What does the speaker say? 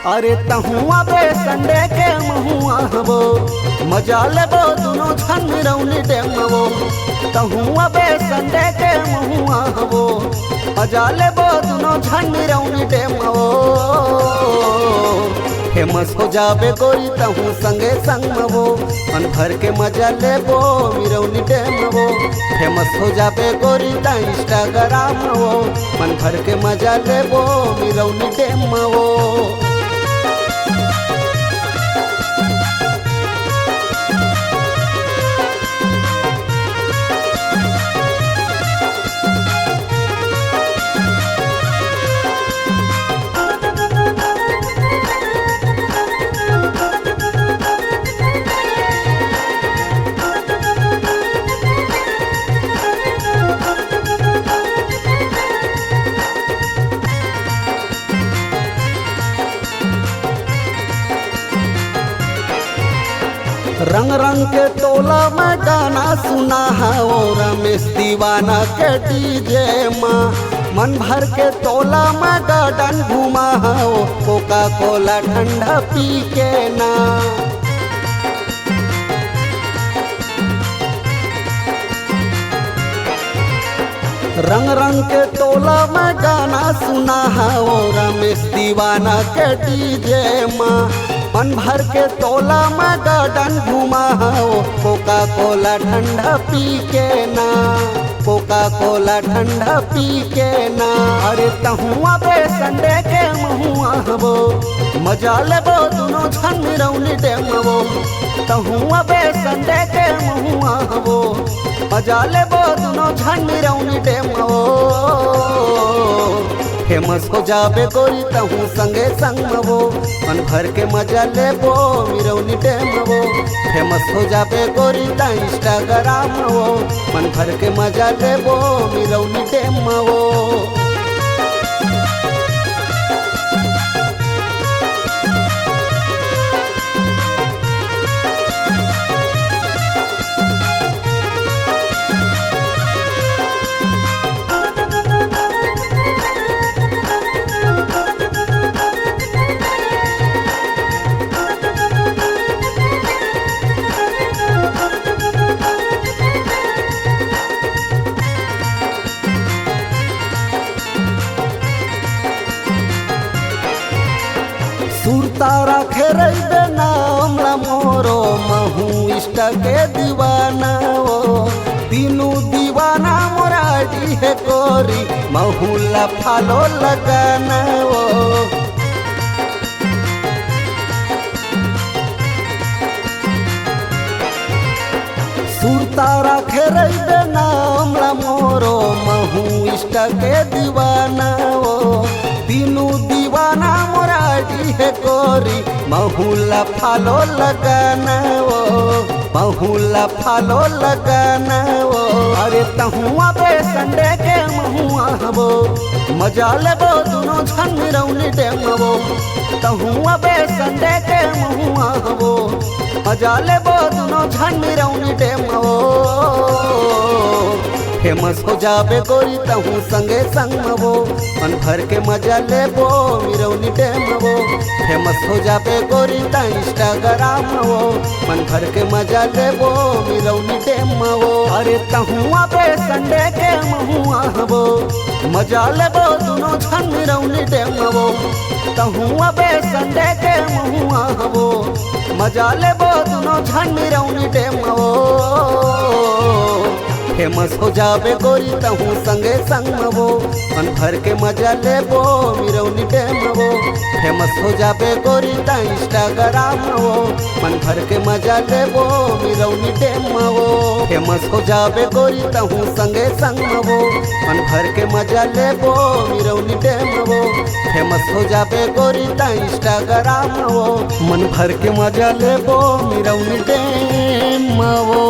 अरे तहुआ बे संडे के महुआ हबो मजा लेबो दुनो झन रौनी डेमबो। तहुआ बे संडे के महुआ हबो मजा लेबो दुनो झन रौनी डेमबो। फेमस हो जाबे गोरी तहु संगे संगमबो मन भर के मजा लेबो मिरौनी डेमबो। फेमस हो जाबे गोरी ता इंस्टाग्राम वो मन भर के मजा लेबो मिरौनी डेमबो। रंग रंग के टोला में गाना सुना है वो रमेश दीवाना के डीजे माँ। मन भर के टोला में गार्डन घूमा है वो कोका कोला ठंडा पी के ना। रंग रंग के टोला में गाना सुना है वो रमेश दीवाना के डीजे माँ। मन भर के टोला में गार्डन घूमा है वो कोका कोला ठंडा पी के ना। कोका कोला ठंडा पी के ना। अरे तहुआ बे संडे के महुआ हबो मजा लेबो दुनो झन रौनी डेमबो। तहुआ बे संडे के महुआ हबो मजा लेबो दुनो झन रौनी डेमबो। फेमस हो जाबे गोरी तहु संगे संगमबो मन भर के मजा लेबो मिरौनी डेमबो। फेमस हो जाबे गोरी ता इंस्टाग्राम वो मन भर के मजा लेबो मिरौनी डेमबो। सुरतारा खेरबे नाम मोरो महू इष्ट के दीवाना वो। तीनू दीवाना मोराडी है गोरी महूला फालो लगाना वो। सुरतारा खेरबे नाम मोरो महू इष्ट के दीवाना वो। तीनू दीवाना मोराडी है गोरी महूला फालो लगाना वो। महूला फालो लगाना वो। अरे तहुआ बे संडे के महुआ हबो मजा लेबो दुनो झन रौनी डेमबो। तहुआ बे संडे के महुआ हबो मजा लेबो दुनो झन रौनी डेमबो। फेमस हो जाबे गोरी तहु संगे संगमबो मन भर के मजा लेबो मिरौनी डेमबो। फेमस हो जाबे गोरी ता इंस्टाग्राम वो मन भर के मजा लेबो मिरौनी डेमबो। अरे तहुआ बे संडे के महुआ हबो मजा लेबो दुनो झन रौनी डेमबो। तहुआ बे संडे के महुआ हबो मजा लेबो दुनो झन रौनी डेमबो। फेमस हो जाबे गोरी तहु संगे संगमबो मन भर के मजा लेबो मिरौनी डेमबो। फेमस हो जाबे गोरी ता इंस्टाग्राम वो मन भर के मजा लेबो मिरौनी डेमबो। फेमस हो जाबे गोरी तहु संगे संगमबो मन भर के मजा लेबो मिरौनी डेमबो। फेमस हो जाबे गोरी ता इंस्टाग्राम वो मन भर के मजा लेबो मिरौनी डेमबो।